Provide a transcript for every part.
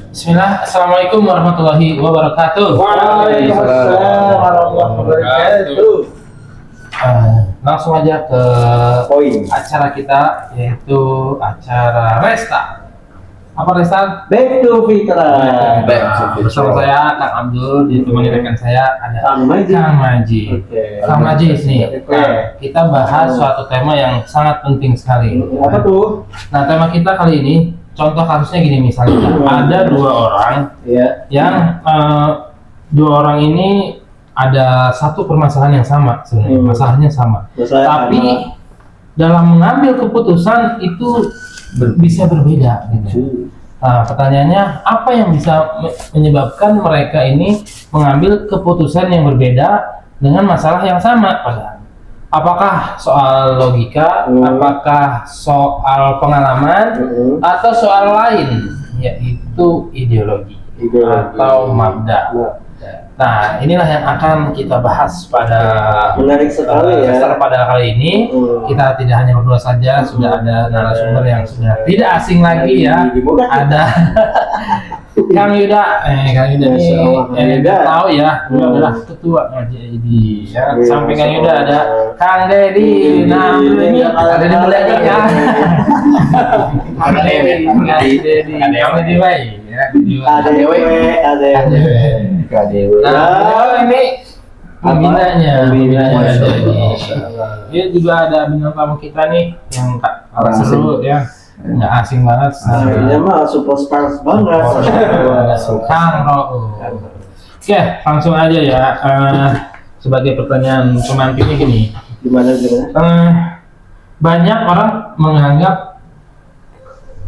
Bismillah, Assalamualaikum warahmatullahi wabarakatuh. Waalaikumsalam warahmatullahi wabarakatuh. Langsung aja ke Poin. acara kita, yaitu acara Resta. Apa Resta? Back to Fitra. Bersama saya Kang Abdul, ditemani rekan saya ada Kang Maji. Kang Maji. Oke. Kang Maji nih. Oke. Nah, kita bahas suatu tema yang sangat penting sekali. Apa tuh? Nah, tema kita kali ini, contoh kasusnya gini misalnya, ada dua orang Iya. yang dua orang ini ada satu permasalahan yang sama sebenarnya, masalahnya sama. Tapi dalam mengambil keputusan itu bisa berbeda gitu. Nah, pertanyaannya apa yang bisa menyebabkan mereka ini mengambil keputusan yang berbeda dengan masalah yang sama padahal? Apakah soal logika, apakah soal pengalaman, atau soal lain, yaitu ideologi atau mabda. Nah, inilah yang akan kita bahas pada Menarik sekali ya. pada kali ini. Kita tidak hanya berdua saja, sudah ada narasumber yang sudah tidak asing lagi ya. Ada Kang Yuda, Kang Yuda ini tahu ya, dia adalah ketua ngaji ID. Ya. Samping Kang Yuda ada Kang Dedi. Nah, ini ada di belakang ya. Kang Dedi, Kang Dedi baik. KDW. Nah, ini pembinanya. Dia juga ada bintang tamu kita nih yang orang seru ya, nggak asing banget. Ini mah superstar banget. Kang Ro'u. Oke, langsung aja ya. Sebagai pertanyaan pemantiknya gini. Gimana? Banyak orang menganggap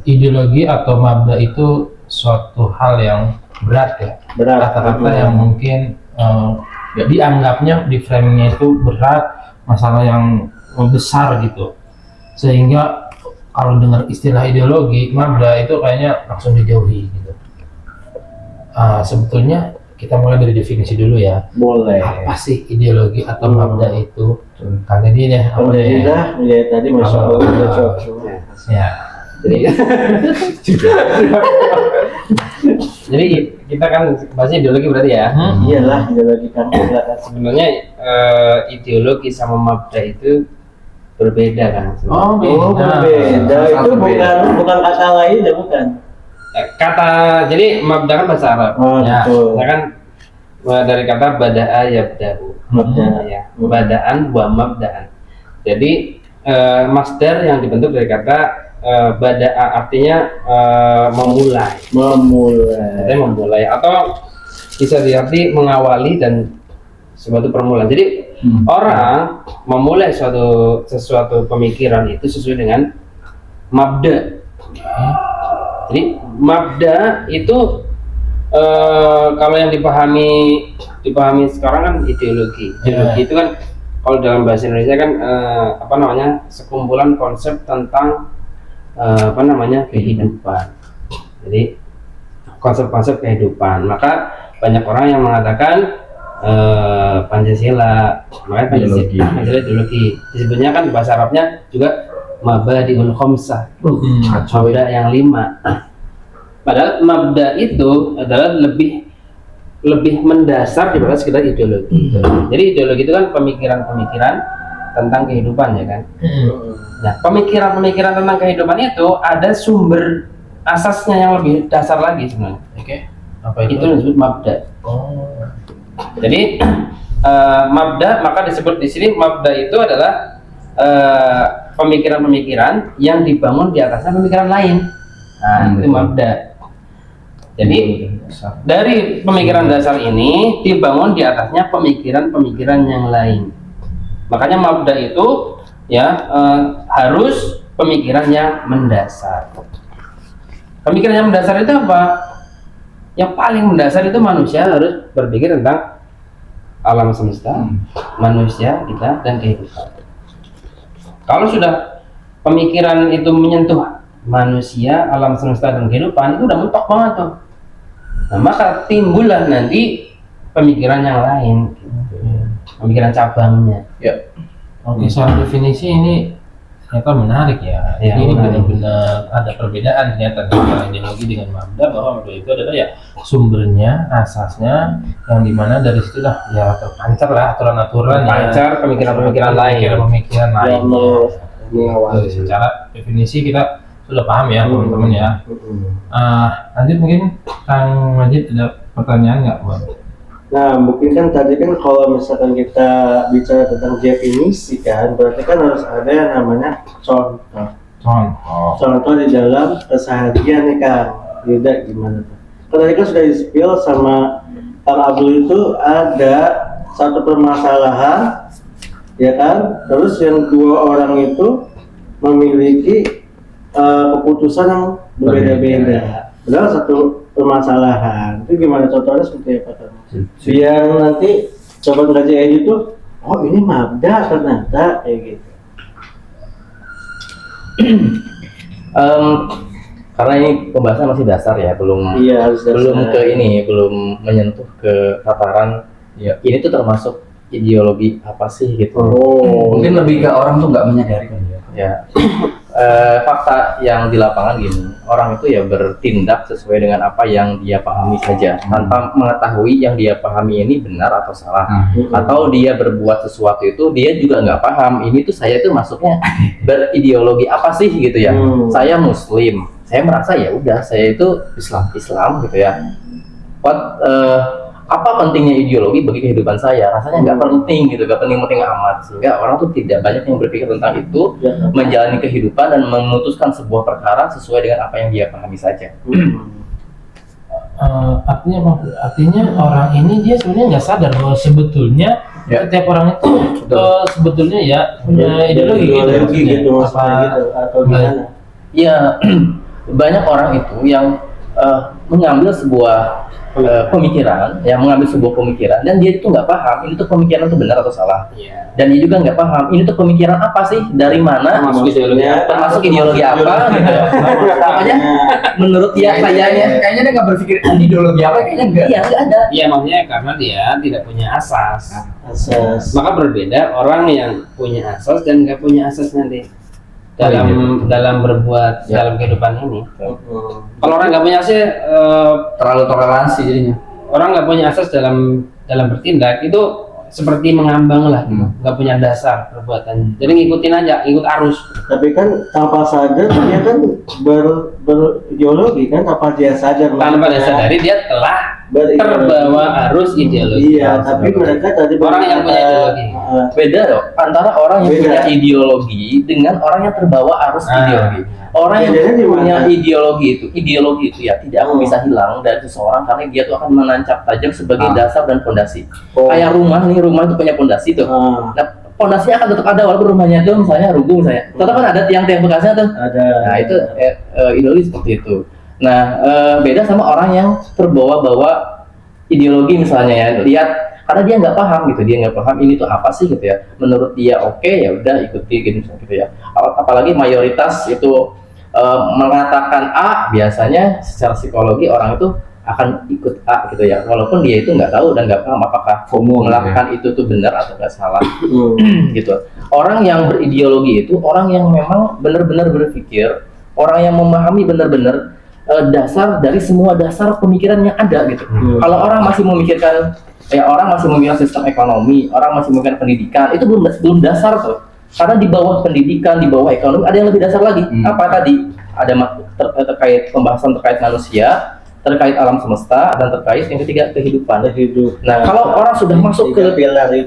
ideologi atau mabda itu suatu hal yang berat ya. Kata-kata yang mungkin dianggapnya di framingnya itu berat, masalah yang besar gitu, sehingga kalau dengar istilah ideologi mabda itu kayaknya langsung dijauhi gitu. Sebetulnya kita mulai dari definisi dulu ya. Boleh. Apa sih ideologi atau mabda itu? Kali ini deh. Ya tadi masya Allah udah cocok. Ya. Jadi kita kan bahasnya ideologi berarti ya. Iyalah ideologi kan. Sebenarnya ideologi sama mabda itu berbeda kan. Oh berbeda. Itu bukan kata lain ya bukan. Kata jadi mabda kan bahasa Arab. Ya. Betul. Ya kan dari kata bada'a yabda'u. Ya. Bada'an wa mabda'an. Jadi masdar yang dibentuk dari kata bada'a artinya memulai atau bisa diarti mengawali dan suatu permulaan. Jadi orang memulai sesuatu pemikiran itu sesuai dengan mabda. Jadi mabda itu kalau yang dipahami sekarang kan ideologi. Ideologi itu kan kalau dalam bahasa Indonesia kan sekumpulan konsep tentang kehidupan. Jadi konsep-konsep kehidupan. Maka banyak orang yang mengatakan Pancasila, makanya Pancasila ideologi. Disebutnya kan bahasa Arabnya juga mabadiul khamsah, mabda yang 5. Padahal mabda itu adalah lebih mendasar daripada sekedar ideologi. Jadi ideologi itu kan pemikiran-pemikiran tentang kehidupan ya kan. Nah, pemikiran-pemikiran tentang kehidupan itu ada sumber asasnya yang lebih dasar lagi sebenarnya. Oke. Apa itu? Itu disebut mabda. Jadi mabda, maka disebut di sini mabda itu adalah pemikiran-pemikiran yang dibangun di atasnya pemikiran lain. Nah, itu mabda. Jadi dari pemikiran dasar ini dibangun di atasnya pemikiran-pemikiran yang lain. Makanya mabda itu harus pemikiran yang mendasar. Pemikiran yang mendasar itu apa? Yang paling mendasar itu manusia harus berpikir tentang alam semesta, manusia, kita, dan kehidupan. Kalau sudah pemikiran itu menyentuh manusia, alam semesta, dan kehidupan, itu udah mentok banget tuh. Nah, maka timbullah nanti pemikiran yang lain, pemikiran cabangnya. Oke, soal definisi ini ternyata menarik ya. Ya, Jadi ini menarik. benar-benar ada perbedaan ternyata antara ideologi dengan Mabda, bahwa Mabda itu adalah ya sumbernya, asasnya, yang dimana dari situlah ya terpancar lah aturan-aturan Pancar pemikiran-pemikiran lain. pemikiran Yang lainnya. mengawali. Secara definisi kita sudah paham ya teman-teman ya. Lanjut mungkin Kang Majid ada pertanyaan nggak buat? Nah, mungkin kan tadi kan kalau misalkan kita bicara tentang definisi kan, berarti kan harus ada yang namanya contoh. Contoh. Contoh di dalam keseharian nih Kang. Tidak gimana tuh? Kan tadi kan sudah di-spill sama Kang Abdul itu ada satu permasalahan, ya kan? Terus yang dua orang itu memiliki keputusan yang berbeda-beda. Padahal satu permasalahan. Itu gimana contohnya seperti apa Kang? Biar nanti coba ngaji itu, oh ini Mabda ternyata kayak gitu. Karena ini pembahasan masih dasar ya, belum Iya, harus dasar. belum menyentuh ke tataran ya ini tuh termasuk ideologi apa sih gitu. Oh, Mungkin lebih ke orang tuh nggak menyadari kan ya. Ya. Fakta yang di lapangan gini, orang itu ya bertindak sesuai dengan apa yang dia pahami saja, tanpa mengetahui yang dia pahami ini benar atau salah. Atau dia berbuat sesuatu itu dia juga nggak paham ini tuh saya tuh masuknya berideologi apa sih gitu ya. Saya Muslim, saya merasa ya udah saya itu Islam gitu ya. Apa pentingnya ideologi bagi kehidupan saya? Rasanya nggak penting gitu, nggak penting amat, sehingga orang tuh tidak banyak yang berpikir tentang itu, menjalani kehidupan dan memutuskan sebuah perkara sesuai dengan apa yang dia pahami saja. Artinya apa? Artinya orang ini dia sebenarnya nggak sadar bahwa sebetulnya setiap orang itu sebetulnya ya punya ideologi gitu apa maksudnya gitu atau gimana? Ya banyak orang itu yang mengambil sebuah pemikiran, mengambil sebuah pemikiran dan dia itu nggak paham ini tuh pemikiran itu benar atau salah. Dan dia juga nggak paham ini tuh pemikiran apa sih, dari mana, termasuk ideologi apa gitu. Makanya menurut dia Kayaknya dia nggak berpikir ideologi apa, kayaknya enggak. iya nggak ada. Iya, maksudnya karena dia tidak punya asas. Asas. Maka berbeda orang yang punya asas dan nggak punya asas nanti dalam berbuat dalam kehidupan ini. Kalau orang nggak punya asas, Terlalu toleransi jadinya. orang nggak punya asas dalam bertindak itu seperti mengambang lah, nggak punya dasar perbuatan. Jadi ngikutin aja, ikut arus. Tapi kan tanpa sadar dia kan berideologi kan, tanpa dia sadar. Tanpa dia sadari dia telah terbawa arus ideologi. Iya, tapi mereka tadi Orang yang punya ideologi. Beda loh antara orang yang Beda. punya ideologi dengan orang yang terbawa arus ideologi. Orang yang Bedanya di punya mana? ideologi itu ya tidak akan bisa hilang dari seseorang karena dia tuh akan menancap tajam sebagai dasar dan fondasi. Kayak rumah itu punya fondasi tuh. Nah, fondasinya akan tetap ada walaupun rumahnya itu misalnya rubuh misalnya. Tetap kan ada tiang-tiang bekasnya tuh. ada. Nah, itu ideologi seperti itu. Nah, beda sama orang yang terbawa-bawa ideologi misalnya ya. Lihat karena dia nggak paham gitu, dia nggak paham ini tuh apa sih gitu ya. Menurut dia oke, ya udah ikuti gitu ya. Apalagi mayoritas itu mengatakan A, biasanya secara psikologi orang itu akan ikut A gitu ya, walaupun dia itu nggak tahu dan nggak paham apakah melakukan itu tuh benar atau nggak salah. Gitu. Orang yang berideologi itu orang yang memang benar-benar berpikir, orang yang memahami benar-benar dasar dari semua dasar pemikiran yang ada gitu. Kalau orang masih memikirkan orang masih memikirkan sistem ekonomi, orang masih memikirkan pendidikan, itu belum dasar tuh. Karena di bawah pendidikan, di bawah ekonomi ada yang lebih dasar lagi. Apa tadi? Ada terkait pembahasan terkait manusia, terkait alam semesta, dan terkait yang ketiga kehidupan. Nah, kalau orang sudah masuk ke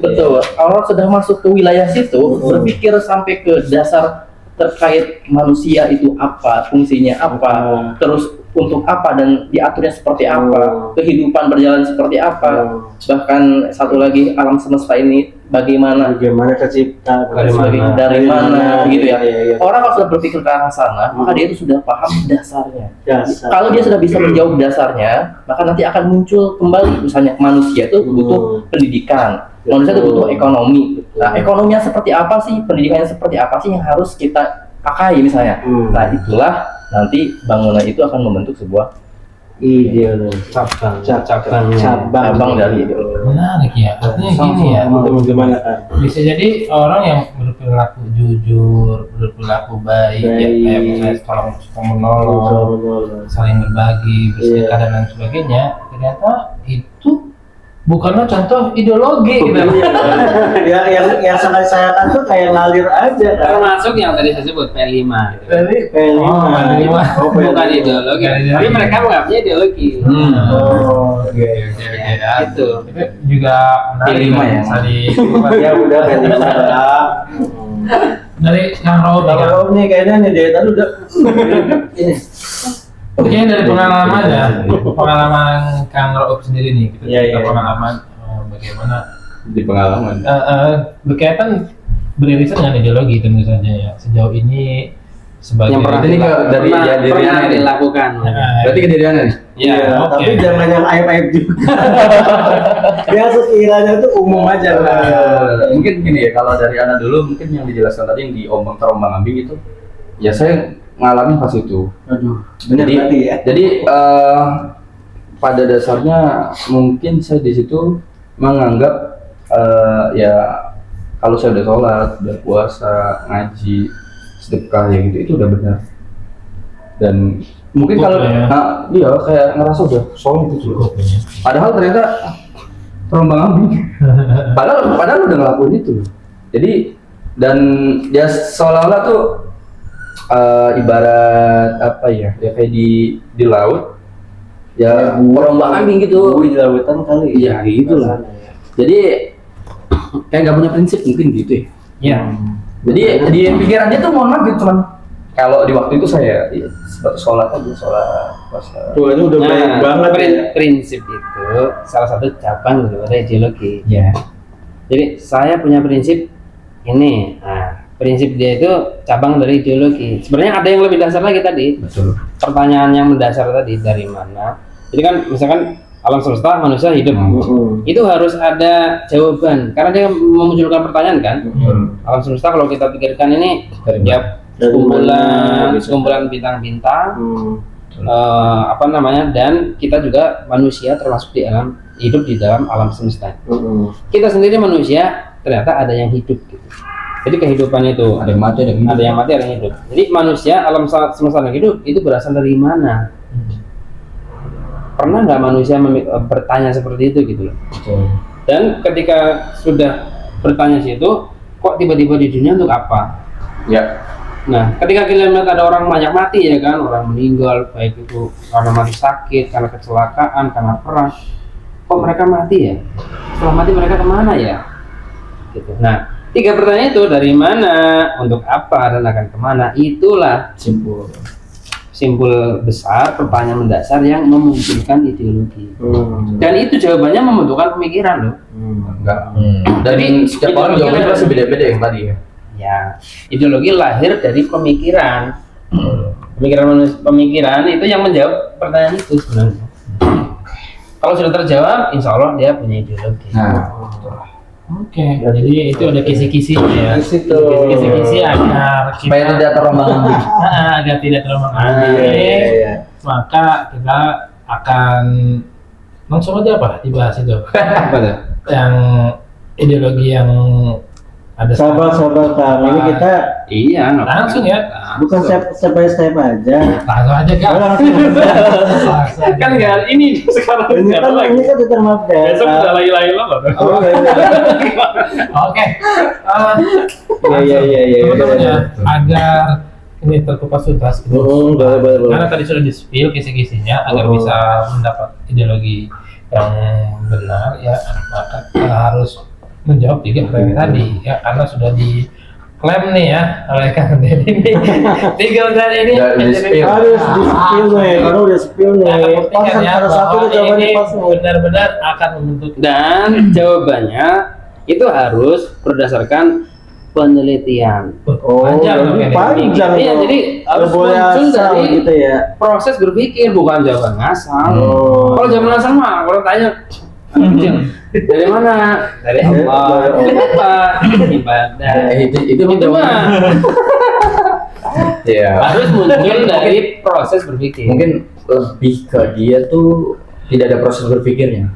betul, orang sudah masuk ke wilayah situ, berpikir sampai ke dasar terkait manusia itu apa, fungsinya apa, terus untuk apa dan diaturnya seperti apa, kehidupan berjalan seperti apa, bahkan satu lagi alam semesta ini bagaimana tercipta, dari mana gitu ya. Orang kalau sudah berpikir ke arah sana, maka dia itu sudah paham dasarnya. Kalau dia sudah bisa menjawab dasarnya, maka nanti akan muncul kembali misalnya manusia itu butuh pendidikan, manusia itu butuh ekonomi. Nah, ekonominya seperti apa sih, pendidikannya seperti apa sih yang harus kita pakai misalnya. Nah, itulah nanti bangunan itu akan membentuk sebuah Ideologi. Cabang dari ideologi. Menarik ya. Artinya gini ya. Gimana kan? Bisa jadi orang yang berperilaku jujur, berperilaku baik, ya, kayak misalnya tolong suka menolong, saling berbagi, bersedekah dan lain sebagainya, ternyata itu bukanlah contoh ideologi gitu. yang sangat disayangkan tuh kayak ngalir aja kan. Termasuk yang tadi saya sebut P5 gitu. Jadi P5. Bukan ideologi, tapi mereka menganggapnya ideologi. Oke. Itu Itu juga menarik. P5 ya. Bisa di Ya udah P5 lah. dari Kang Raul nih, Kang. Kalau nih kayaknya nih dia tadi udah ini. Mungkin dari pengalaman ya, pengalaman Kang Raul sendiri nih, kita Iya, cerita iya. pengalaman bagaimana Di pengalaman. berkaitan beririsan dengan ideologi tentu saja ya. Sejauh ini sebagai yang pernah Ini dari diri pernah Ana nih. dilakukan. Berarti kejadiannya nih. Ya, oke. Tapi jangan yang aib-aib juga. Dia sekiranya tuh umum aja lah. Mungkin gini ya, kalau dari anak dulu mungkin yang dijelaskan tadi yang diombang terombang ambing itu, ya saya ngalamin pas itu. Aduh, benar Jadi- berarti ya. Jadi pada dasarnya mungkin saya di situ menganggap ya kalau saya udah sholat, udah puasa, ngaji, sedekah ya gitu itu udah benar. Dan mungkin Cukup kalau lah ya. iya kayak ngerasa udah solid itu. Cukup ya. Padahal ternyata terombang ambing. padahal udah ngelakuin itu. Jadi dan ya seolah-olah tuh ibarat apa ya? Ya kayak di laut. Ya terombang ambing gitu. Di lautan kali. Iya, gitu lah. Jadi kayak nggak punya prinsip mungkin gitu ya. Ya. Jadi di pikiran dia tuh mohon maaf gitu cuman kalau di waktu itu saya ya, sholat aja sholat puasa. Tuh ini udah baik banget ya. prinsip itu salah satu cabang daripada ideologi. Ya. Jadi saya punya prinsip ini. Nah, prinsip dia itu cabang dari ideologi. Sebenarnya ada yang lebih dasar lagi tadi. Betul. Pertanyaan yang mendasar tadi dari mana? Jadi kan misalkan alam semesta manusia hidup. Itu harus ada jawaban karena dia memunculkan pertanyaan kan. Alam semesta kalau kita pikirkan ini Dari ya Dari mana? sekumpulan bintang-bintang apa namanya, dan kita juga manusia termasuk di alam hidup di dalam alam semesta. Kita sendiri manusia ternyata ada yang hidup gitu. Jadi kehidupan itu Ada yang mati ada yang hidup. ada yang mati, ada yang hidup. Jadi manusia alam semesta yang hidup itu berasal dari mana? Pernah nggak manusia bertanya seperti itu gitu loh? Betul. Dan ketika sudah bertanya situ, kok tiba-tiba di dunia untuk apa? Ya. Nah, ketika kita melihat ada orang banyak mati ya kan, orang meninggal baik itu karena mati sakit, karena kecelakaan, karena perang, kok mereka mati ya? Setelah mati mereka kemana ya? Gitu. Nah, 3 pertanyaan itu dari mana, untuk apa, dan akan kemana? Itulah simpul besar pertanyaan mendasar yang memunculkan ideologi. Dan itu jawabannya membentukkan pemikiran loh. Enggak. Dan Jadi, setiap orang ideologi jawabannya kan- pasti beda-beda yang tadi ya. Ya, ideologi lahir dari pemikiran. Pemikiran itu yang menjawab pertanyaan itu sebenarnya. Kalau sudah terjawab, insya Allah dia punya ideologi. Nah, Oke, jadi itu ada kisi-kisinya ya. Situ. Kisi-kisi agar kita supaya tidak terombang ambing. agar tidak terombang Iya, ambing. iya. Maka kita akan langsung aja apa dibahas itu Apa tuh? yang ideologi yang ada Sabar Kang, ini kita Iya, langsung ya, bukan step by step aja. langsung aja kan. Langsung. Kan nggak ini sekarang Ini nggak kan lagi. ini kan determinat Besok udah data. lagi-lagi loh. Oh, iya. Oke, Iya. teman-teman ya, agar ini terkupas tuntas gitu. Boleh. Karena tadi sudah di-spill kisi-kisinya agar Oh. bisa mendapat ideologi yang benar ya, maka kita harus menjawab 3 pertanyaan tadi ya, karena sudah diklaim nih ya oleh Kang Deddy ini 3 pertanyaan ini Udah di-spill. Harus di-spill nih, karena udah spill nih. akan Pas buktikan ya ada satu bahwa tuh jawabannya ini pas nih. benar-benar akan membentuk. Dan jawabannya itu harus berdasarkan penelitian. Oh, Panjang ini ini. panjang. Iya, dong. jadi harus Nggak boleh muncul asal dari- gitu ya. Proses berpikir bukan jawaban ngasal. Oh. Kalau jawaban ngasal mah kalau tanya dari mana? Dari Allah. Dari Apa? Ibadah. Itu Itu mah ya. harus muncul dari proses berpikir. Mungkin lebih ke dia tuh tidak ada proses berpikirnya.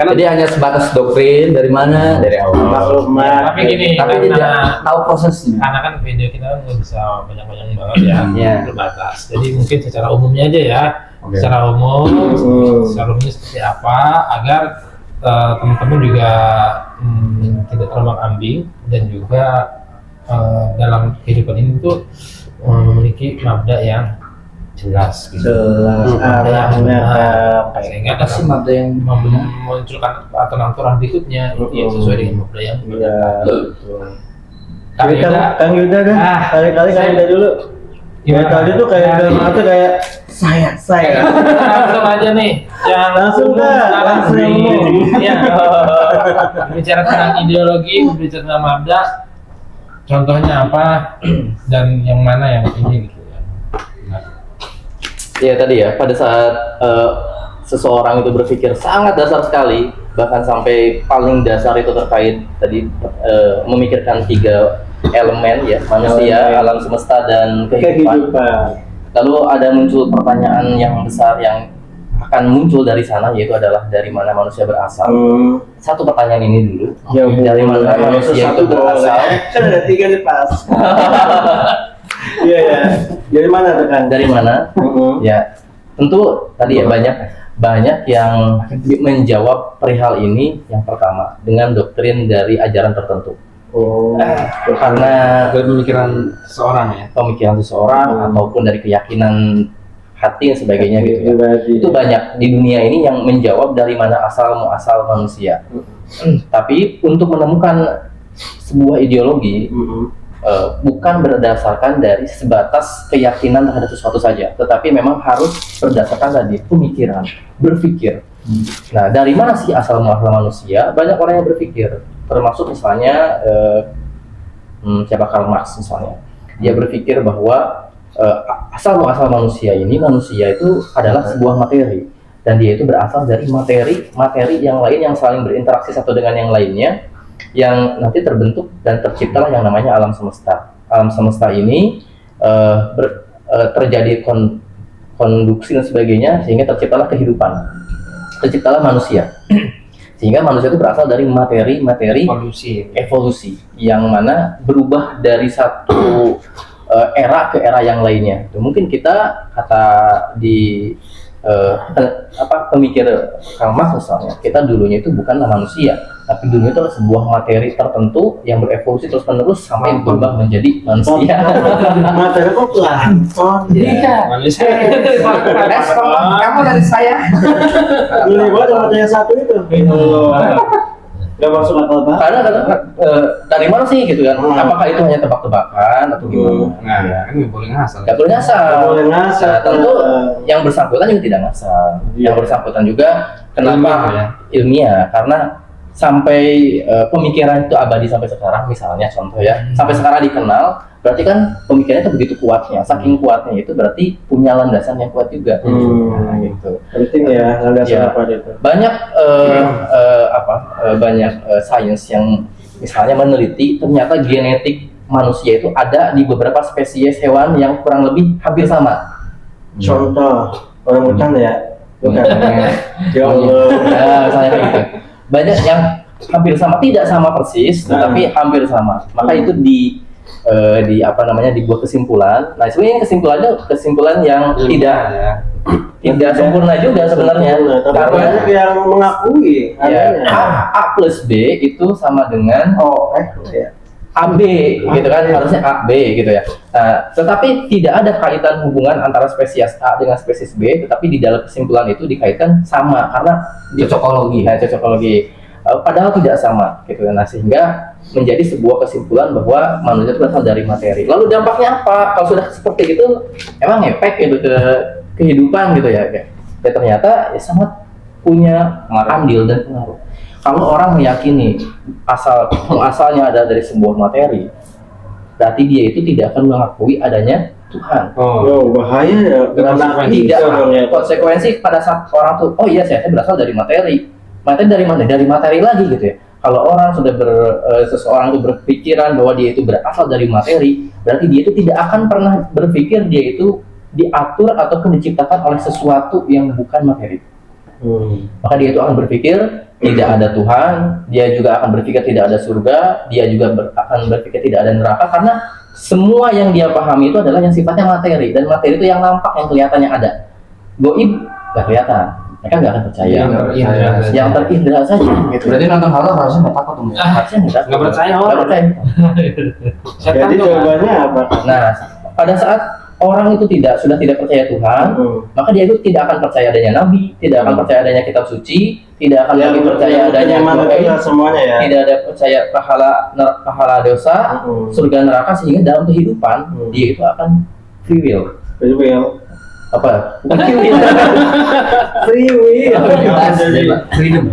Karena Jadi hanya sebatas doktrin dari mana, dari awal. maklumat. Tapi gini, Tapi dia tidak tahu prosesnya. karena kan video kita kan nggak bisa banyak-banyak banget ya, Iya. terbatas. Jadi mungkin secara umumnya aja ya, Oke. secara umumnya seperti apa, agar teman-teman juga tidak terombang ambing dan juga dalam kehidupan ini tuh memiliki mabda yang jelas gitu. Jelas arahnya Kang. Sehingga Apa sih dalam mabda yang memunculkan aturan-aturan berikutnya ya sesuai dengan mabda yang Iya. Kang Jadi Yuda, Kang Yuda deh, kali-kali Kang Yuda dulu. gimana? Tadi tuh kayak dalam hati kayak saya. Langsung aja nih, yang Langsung dah, langsung ngomong. ya. Bicara tentang ideologi, berbicara tentang mabda, contohnya apa dan yang mana yang ini gitu ya. Ya tadi ya, pada saat seseorang itu berpikir sangat dasar sekali, bahkan sampai paling dasar itu terkait tadi memikirkan 3 elemen ya, manusia, alam semesta dan kehidupan. Lalu ada muncul pertanyaan yang besar yang akan muncul dari sana, yaitu adalah dari mana manusia berasal. Satu pertanyaan ini dulu, Ya, dari mana manusia itu berasal? Kan ada 3 nih pas. Iya ya. Dari mana tuh kan? Dari mana? Ya, tentu tadi ya banyak yang menjawab perihal ini. Yang pertama dengan doktrin dari ajaran tertentu. Karena dari pemikiran seorang ya. pemikiran seseorang ataupun dari keyakinan hati dan sebagainya gitu ya. Itu banyak di dunia ini yang menjawab dari mana asal muasal manusia. Tapi untuk menemukan sebuah ideologi bukan berdasarkan dari sebatas keyakinan terhadap sesuatu saja, tetapi memang harus berdasarkan tadi pemikiran, berpikir. Nah, dari mana sih asal muasal manusia? Banyak orang yang berpikir, termasuk misalnya siapa Karl Marx misalnya. Dia berpikir bahwa asal muasal manusia itu adalah sebuah materi, dan dia itu berasal dari materi yang lain yang saling berinteraksi satu dengan yang lainnya, yang nanti terbentuk dan terciptalah yang namanya alam semesta. Alam semesta ini terjadi konduksi dan sebagainya, sehingga terciptalah kehidupan, terciptalah manusia. Sehingga manusia itu berasal dari materi evolusi yang mana berubah dari satu era ke era yang lainnya. Mungkin kita kata di pemikir Karl Marx misalnya, kita dulunya itu bukanlah manusia, tapi dulunya itu adalah sebuah materi tertentu yang berevolusi terus menerus sampai berubah menjadi manusia. Materi kok plankton? Iya. Manusia. Kamu dari saya. Beli gua cuma materi satu itu. Gak masuk akal banget. Karena dari mana sih gitu kan? Apakah itu hanya tebak-tebakan atau gimana? Nah, kan nggak boleh ngasal. Gak boleh ngasal. Nggak boleh ngasal. Nah, tentu yang bersangkutan juga tidak ngasal. Yang bersangkutan juga kenapa ilmiah? Karena sampai pemikiran itu abadi sampai sekarang, misalnya contoh ya, sampai sekarang dikenal, berarti kan pemikirannya itu begitu kuatnya. Saking kuatnya itu berarti punya landasan yang kuat juga. Nah, gitu. Penting ya landasan Ya. apa itu. Banyak banyak sains yang misalnya meneliti ternyata genetik manusia itu ada di beberapa spesies hewan yang kurang lebih hampir sama. Contoh orang hutan ya. Bukan. Ya Allah. Ya, misalnya kayak gitu. Banyak yang hampir sama, tidak sama persis, tetapi hampir sama. Maka itu dibuat kesimpulan. Nah, sebenarnya kesimpulan yang tidak sempurna juga sebenarnya. Tapi Karena banyak yang mengakui ya, adanya. A plus B itu sama dengan Ya. AB gitu kan, harusnya AB gitu ya. Tetapi tidak ada kaitan hubungan antara spesies A dengan spesies B, tetapi di dalam kesimpulan itu dikaitkan sama karena cocokologi. Padahal tidak sama gitu. Nah, sehingga menjadi sebuah kesimpulan bahwa manusia itu berasal dari materi. Lalu dampaknya apa? Kalau sudah seperti itu, emang ngefek gitu ke kehidupan gitu ya. Ya ternyata ya sangat punya andil dan pengaruh. Kalau orang meyakini asalnya ada dari sebuah materi, berarti dia itu tidak akan mengakui adanya Tuhan. Bahaya ya. Tidak konsekuensi pada saat orang tuh, oh iya saya berasal dari materi. Materi dari mana? Dari materi lagi gitu ya. Kalau orang sudah seseorang itu berpikiran bahwa dia itu berasal dari materi, berarti dia itu tidak akan pernah berpikir dia itu diatur ataupun diciptakan oleh sesuatu yang bukan materi. Maka dia itu akan berpikir tidak ada Tuhan, dia juga akan berpikir tidak ada surga, dia juga akan berpikir tidak ada neraka, karena semua yang dia pahami itu adalah yang sifatnya materi, dan materi itu yang nampak, yang kelihatannya ada. Goib nggak kelihatan, mereka nggak akan percaya. Yang terindra saja. Gitu. Berarti nonton horor harusnya nggak takut dong ya? Harusnya Nggak percaya Nggak orang. percaya. Jadi jawabannya apa? Nah, pada saat orang itu sudah tidak percaya Tuhan, maka dia itu tidak akan percaya adanya nabi, tidak akan percaya adanya kitab suci, tidak akan lagi percaya adanya Tuhan semuanya ya. tidak ada percaya pahala dosa, surga neraka, sehingga dalam kehidupan dia itu akan free will. Free will. Apa? Bukan free will. Free will. Bebas, Jadi freedom.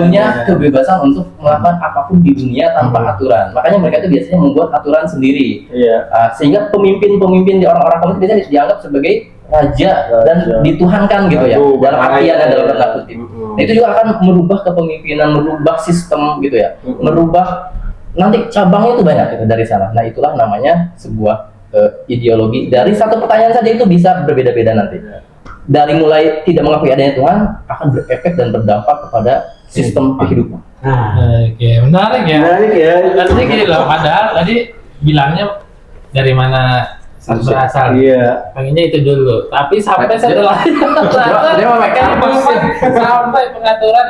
Punya kebebasan untuk melakukan apapun di dunia tanpa aturan. Makanya mereka itu biasanya membuat aturan sendiri. Iya. Sehingga pemimpin di orang-orang komunis biasanya dianggap sebagai raja dan dituhankan gitu ya. Aduh, Dalam artian bahaya. dalam tanda kutip. Nah, itu juga akan merubah kepemimpinan, merubah sistem gitu ya. Merubah nanti cabangnya itu banyak gitu dari sana. Nah, itulah namanya sebuah ideologi. Dari satu pertanyaan saja itu bisa berbeda-beda nanti. Dari mulai tidak mengakui adanya Tuhan akan berefek dan berdampak kepada sistem kehidupan. Oke, menarik ya. Menarik ya. Tadi gini loh, padahal tadi bilangnya dari mana berasal. Iya. Pengennya itu dulu, tapi sampai setelah dia mau make up sampai pengaturan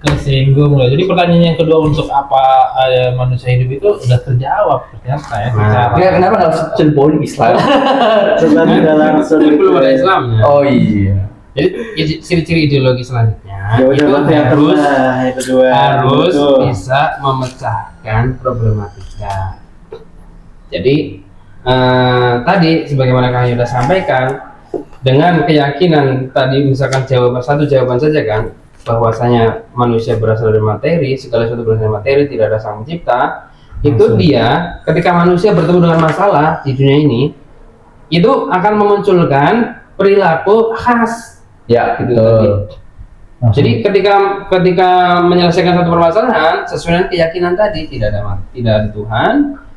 kesinggung loh. Jadi pertanyaan yang kedua, untuk apa manusia hidup, itu udah terjawab ternyata ya. Ya, kenapa nggak ceritain Islam? Sudah tidak langsung. Belum ada Islamnya. Oh iya. Jadi ciri-ciri ideologi selanjutnya Ya udah, itu berarti yang harus kedua. harus Betul. bisa memecahkan problematika. Jadi tadi sebagaimana Kang Yuda sampaikan, dengan keyakinan tadi, misalkan satu jawaban saja kan, bahwasanya manusia berasal dari materi, segala sesuatu berasal dari materi, tidak ada sang pencipta. Itu dia ketika manusia bertemu dengan masalah di dunia ini, itu akan memunculkan perilaku khas. Ya, Gitu tadi. Jadi ketika menyelesaikan satu permasalahan sesuai dengan keyakinan tadi, tidak ada Tuhan,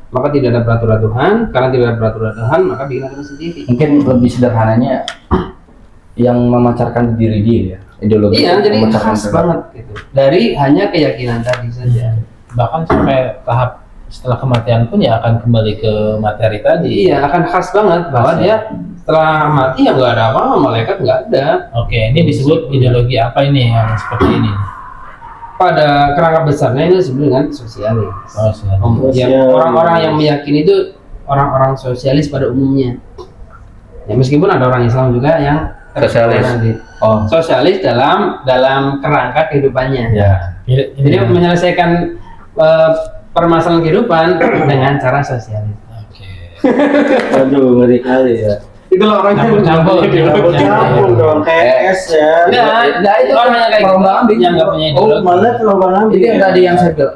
maka tidak ada peraturan Tuhan. Karena tidak ada peraturan Tuhan, maka bikin aturan sendiri. Mungkin lebih sederhananya yang memancarkan diri dia ya, ideologi. Iya, jadi memancarkan khas diri. banget gitu. Dari hanya keyakinan tadi saja. Bahkan sampai tahap setelah kematian pun ya akan kembali ke materi tadi. Iya, akan khas banget bahwa Khas, dia setelah mati ya nggak ada apa-apa, malaikat nggak ada. Oke, ini disebut ideologi apa ini yang seperti ini? Pada kerangka besarnya itu disebut dengan sosialis. Yang orang-orang yang meyakini itu orang-orang sosialis pada umumnya. Ya meskipun ada orang Islam juga yang Sosialis. Oh, Sosialis dalam kerangka kehidupannya. ya. Jadi menyelesaikan permasalahan kehidupan dengan cara sosialis. Oke. Aduh, ngeri kali ya. Itulah orangnya Campur-campur. Campur dong, kayak es ya. Nah, itu orang yang kayak Terombang ambing. yang nggak punya Oh, ideologi. malah terombang ambing. Itu yang tadi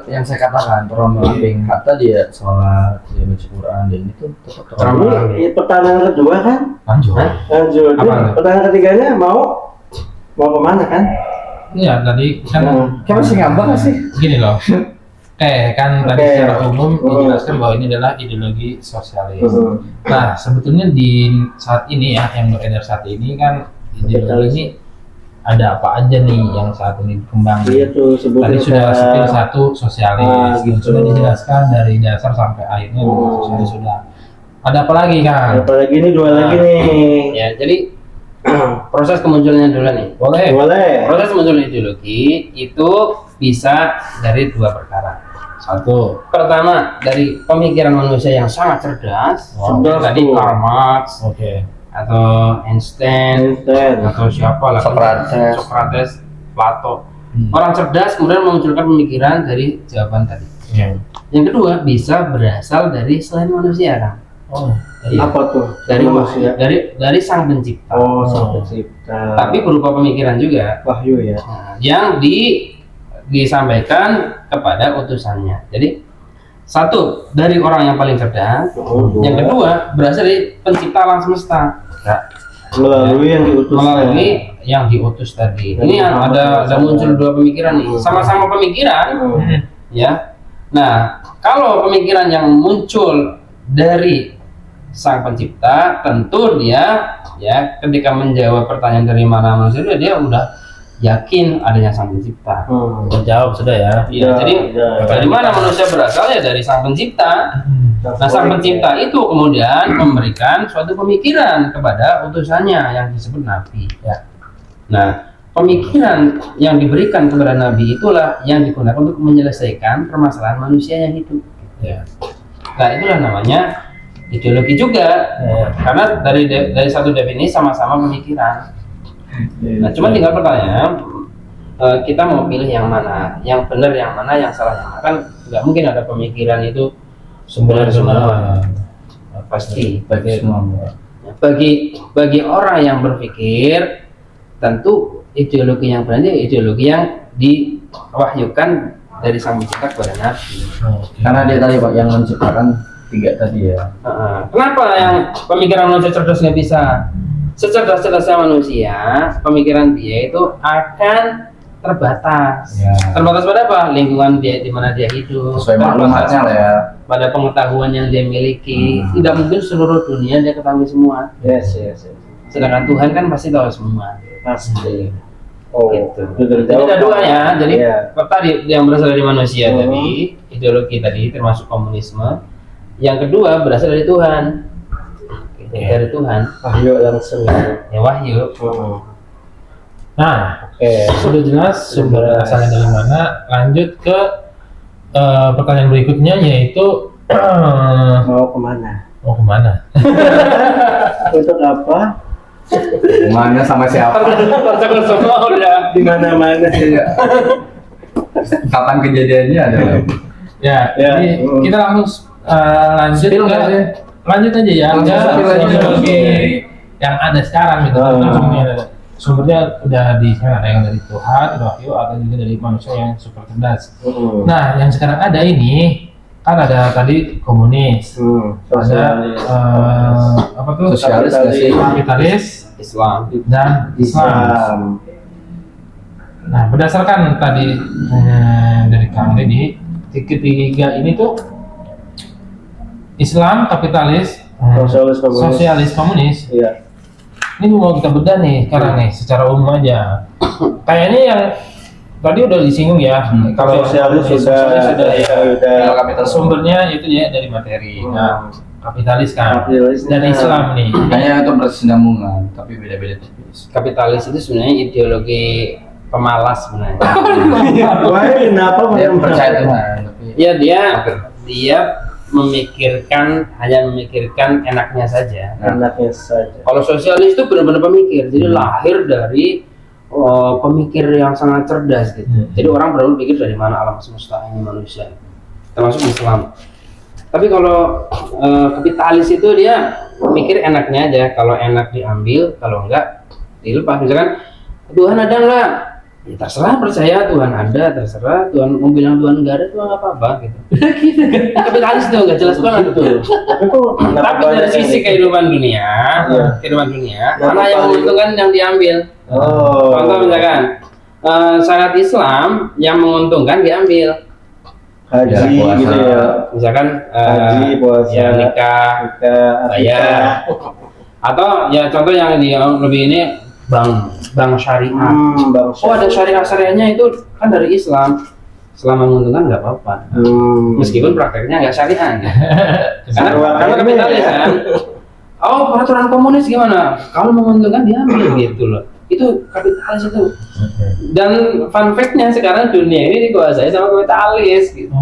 yang saya katakan terombang ambing. Kata dia sholat, dia baca Quran, dan itu tetap terombang ambing. Ini pertanyaan kedua kan? Lanjut. Lanjut. Apa? Pertanyaan ketiganya mau kemana kan? Iya, tadi kan Kayak masih ngambang nggak sih? gini loh. Kan tadi Oke. secara umum dijelaskan bahwa ini adalah ideologi sosialis. Hmm. Nah, sebetulnya di saat ini ya, yang beredar saat ini kan ideologi ini ada apa aja nih yang saat ini berkembang. Iya tuh sebutin. Tadi sudah Kak. skill satu sosialis, gitu. sudah dijelaskan dari dasar sampai akhirnya sosialis sudah. Ada apa lagi kan? Apalagi ini dua lagi nih. Ya, jadi proses kemunculannya dulu nih. Boleh. Proses munculnya ideologi itu bisa dari dua perkara. Satu. Pertama, dari pemikiran manusia yang sangat cerdas, Wow. seperti tadi Karl Marx Oke. atau Einstein Einstein. atau siapa lah, Socrates, Plato. Orang cerdas kemudian memunculkan pemikiran dari jawaban tadi. Iya. Yang kedua, bisa berasal dari selain manusia kan? Oh, Apa tuh? Dari manusia. dari sang pencipta. Oh, sang pencipta. Tapi berupa pemikiran juga. Wahyu ya. Nah, yang disampaikan kepada utusannya. Jadi satu dari orang yang paling cerdas, yang kedua berasal dari pencipta alam semesta. Nah, Melalui yang diutus. melalui yang diutus tadi. Ini yang ada muncul dua pemikiran nih, sama-sama pemikiran, ya. Nah, kalau pemikiran yang muncul dari Sang Pencipta, tentu dia ya ketika menjawab pertanyaan dari mana manusia dia udah yakin adanya Sang Pencipta. Terjawab sudah ya. Iya, jadi dari mana manusia berasal ya dari Sang Pencipta. Nah, Sang Pencipta itu kemudian memberikan suatu pemikiran kepada utusannya yang disebut Nabi. Ya. Nah, pemikiran yang diberikan kepada Nabi itulah yang digunakan untuk menyelesaikan permasalahan manusia yang hidup. Ya. Nah, itulah namanya ideologi juga. Karena dari satu definisi sama-sama pemikiran. Nah, cuma tinggal pertanyaan, kita mau pilih yang mana, yang benar yang mana, yang salah yang mana. Kan nggak mungkin ada pemikiran itu benar semua. Pasti Bagi semua. bagi orang yang berpikir, tentu ideologi yang benar itu ideologi yang diwahyukan dari Sang Pencipta kepada Nabi. Karena dia tadi Pak yang menciptakan 3 tadi ya. Kenapa yang pemikiran manusia cerdas nggak bisa? Secerdas-cerdasnya manusia, pemikiran dia itu akan terbatas. Ya. Terbatas pada apa? Lingkungan dia di mana dia hidup. Sesuai maklumatnya lah ya. Pada pengetahuan yang dia miliki. Tidak mungkin seluruh dunia dia ketahui semua. Yes. Sedangkan Tuhan kan pasti tahu semua. Pasti. Gitu. Jadi ada dua ya. Jadi tadi yang berasal dari manusia tadi, ideologi tadi termasuk komunisme. Yang kedua berasal dari Tuhan. Dari Tuhan. Wahyu langsung. Ya wahyu. Nah, sudah jelas sumber asalnya dari mana. Lanjut ke pertanyaan berikutnya, yaitu Mau kemana? mau kemana? Untuk apa? Mana sama siapa? Tercakup semua udah. Di mana-mana. Kapan kejadiannya ada? Ya, jadi kita langsung lanjut Spill nggak sih? lanjut aja ya Langsung ke spill aja. ideologi yang ada sekarang gitu. Sumbernya udah di sana, ada yang dari Tuhan, wahyu, atau juga dari manusia yang super cerdas. Nah, yang sekarang ada ini kan ada tadi komunis, ada apa tuh? Sosialis nggak sih? Kapitalis Islam. dan Islam. Nah, berdasarkan tadi dari Kang Deddy, ketiga ini tuh Islam, kapitalis, sosialis, komunis. Iya. Ini mau kita bedah nih sekarang nih secara umum aja. Kayaknya yang tadi udah disinggung ya. Kalau Sosialis sudah udah Kapital sumbernya itu ya dari materi. Nah, kapitalis kan Kapitalis dan kan. Islam nih. Kayaknya itu berkesinambungan, tapi beda-beda tipis. Kapitalis itu sebenarnya ideologi pemalas sebenarnya. Wah, kenapa Dia Bang? percaya Tuhan, tapi Ya dia hanya memikirkan enaknya saja. Enaknya saja. Kalau sosialis itu benar-benar pemikir, jadi lahir dari pemikir yang sangat cerdas gitu. Jadi orang baru pikir dari mana alam semesta ini manusia, termasuk Islam. Tapi kalau kapitalis itu dia mikir enaknya aja, kalau enak diambil, kalau enggak dilepas. Misalkan Tuhan ada enggak? Ya terserah, percaya Tuhan ada, terserah Tuhan mau bilang Tuhan enggak ada, Tuhan nggak apa-apa gitu. Kapitalis itu enggak jelas banget itu. Tapi dari sisi kehidupan dunia, mana yang menguntungkan yang diambil. Contoh misalkan syariat Islam yang menguntungkan diambil. Haji Ya, gitu ya. Misalkan Haji, puasa, ya nikah, bayar. Atau ya contoh yang lebih ini bank syariah. Oh ada syariahnya itu kan dari Islam. Selama menguntungkan nggak apa-apa. Meskipun prakteknya nggak syariah. Gitu. karena kapitalis kan. Oh peraturan komunis gimana? Kalau menguntungkan diambil gitu loh. Itu kapitalis itu. Dan fun fact-nya sekarang dunia ini dikuasai sama kapitalis gitu.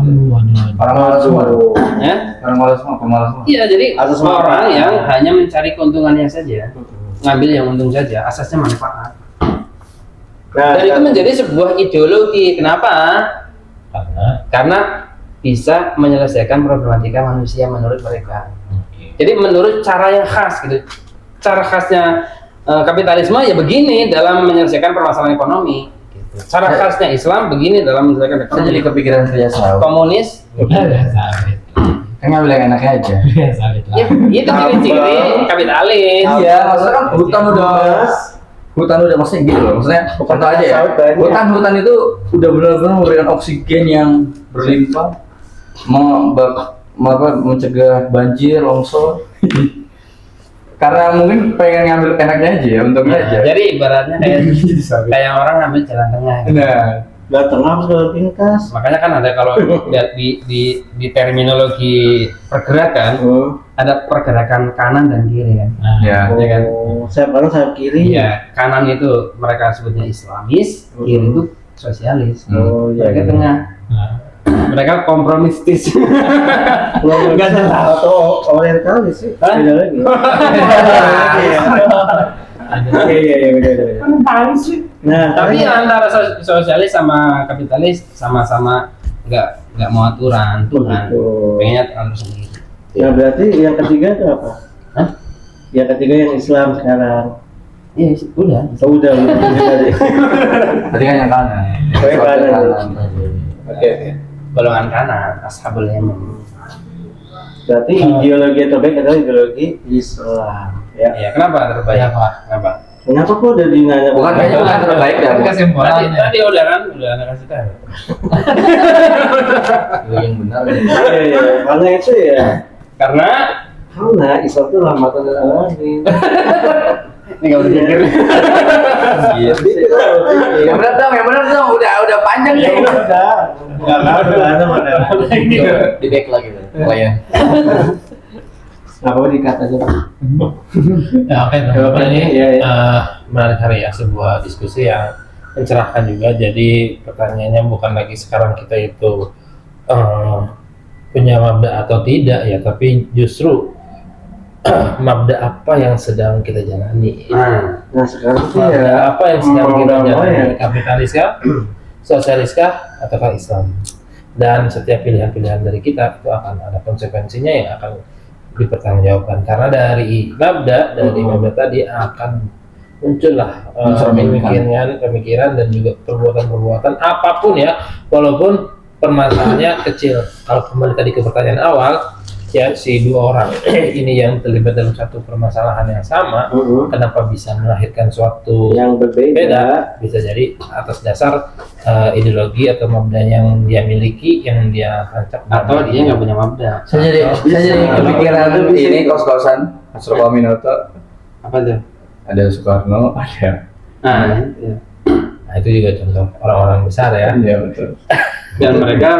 orang malas semua. Ya? Orang malas semua, pemalas semua. Iya, jadi Asas orang manfaat. yang hanya mencari keuntungannya saja, ngambil yang untung saja, asasnya manfaat. Nah, Dan itu menjadi sebuah ideologi. Kenapa? Karena Karena bisa menyelesaikan problematika manusia menurut mereka. Jadi menurut cara yang khas gitu. Cara khasnya kapitalisme ya begini dalam menyelesaikan permasalahan ekonomi. Gitu. Cara khasnya Islam begini dalam menyelesaikan Saya ekonomi. jadi kepikiran saya selalu. Komunis, Kan ngambil yang enaknya aja. ya itu ciri-ciri kapitalis. Iya, maksudnya kan hutan udah maksudnya gitu loh. Maksudnya contoh aja ya. Hutan itu udah benar-benar memberikan oksigen yang berlimpah, mencegah banjir, longsor. karena mungkin pengen ngambil enaknya aja ya, untungnya aja. Jadi ibaratnya kayak orang ngambil jalan tengah. Nah, Gak tengah harus jalan pintas. Makanya kan ada kalau lihat di terminologi pergerakan ada pergerakan kanan dan kiri kan. ya. Ya kan? Sayap kanan, sayap kiri. Iya, kanan itu mereka sebutnya Islamis, kiri itu sosialis. Oh, iya, Mereka iya. tengah. Mereka kompromistis. Nggak jelas. Atau orientalis sih. Hah? Beda lagi. Iya, beda. Nah, Tapi antara sosialis sama kapitalis sama-sama nggak mau aturan, Tuhan. Begitu. Pengennya aturan sendiri. Nah, berarti yang ketiga itu apa? Hah? Yang ketiga yang Islam sekarang. Iya, udah. Oh, udah tadi. Tadi kan yang kanan. Oh, yang kanan. Oke. Golongan kanan, ashabul yamin. Berarti ideologi yang terbaik adalah ideologi Islam. Ya. Iya, kenapa terbaik? Kenapa? Kenapa kok udah dinanya? Bukan kayaknya bukan terbaik dah. Bu. Tadi udah kan, udah anak kasih tahu. Yang benar. Iya. Karena itu ya. Karena Islam itu rahmatan lil alamin. ini nggak boleh mikir. Yang benar dong, udah panjang Ya nih. udah. Enggak ada mana. Di back lagi tuh. Pokoknya. Enggak apa-apa dikat aja, Pak. Ya, oke, teman-teman, ini Iya. menarik hari ya, sebuah diskusi yang mencerahkan juga. Jadi pertanyaannya bukan lagi sekarang kita itu punya mabda atau tidak ya, tapi justru mabda apa yang sedang kita jalani. Nah, sekarang sih Mabda ya apa yang sedang kita mau jalani? ya. Kapitaliskah, sosialiskah, ataukah Islam? Dan setiap pilihan-pilihan dari kita itu akan ada konsekuensinya yang akan dipertanggungjawabkan. Karena dari mabda tadi akan muncullah pemikiran dan juga perbuatan-perbuatan apapun ya, walaupun permasalahannya kecil. Kalau kembali tadi ke pertanyaan awal, ya si dua orang ini yang terlibat dalam satu permasalahan yang sama, kenapa bisa melahirkan suatu yang berbeda. beda? Bisa jadi atas dasar ideologi atau mabda yang dia miliki, yang dia tancap, Atau dia nggak punya mabda. Saya jadi kepikiran Itu bisa. Ini kos-kosan Asrul Aminoto, Apa tuh? ada Soekarno, ada. Iya. Nah, itu juga contoh orang-orang besar ya. Iya betul. Dan mereka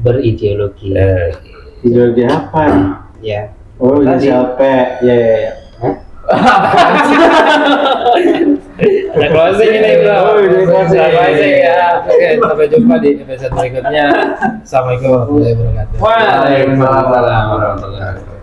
berideologi. Ideologi apa? Ya. Oh, ini Tadi. siapa? Ya. Ada closing ini bro. Oh, ini closing. Closing ya. Oke, sampai jumpa di episode berikutnya. Assalamualaikum warahmatullahi wabarakatuh. Waalaikumsalam warahmatullahi wabarakatuh.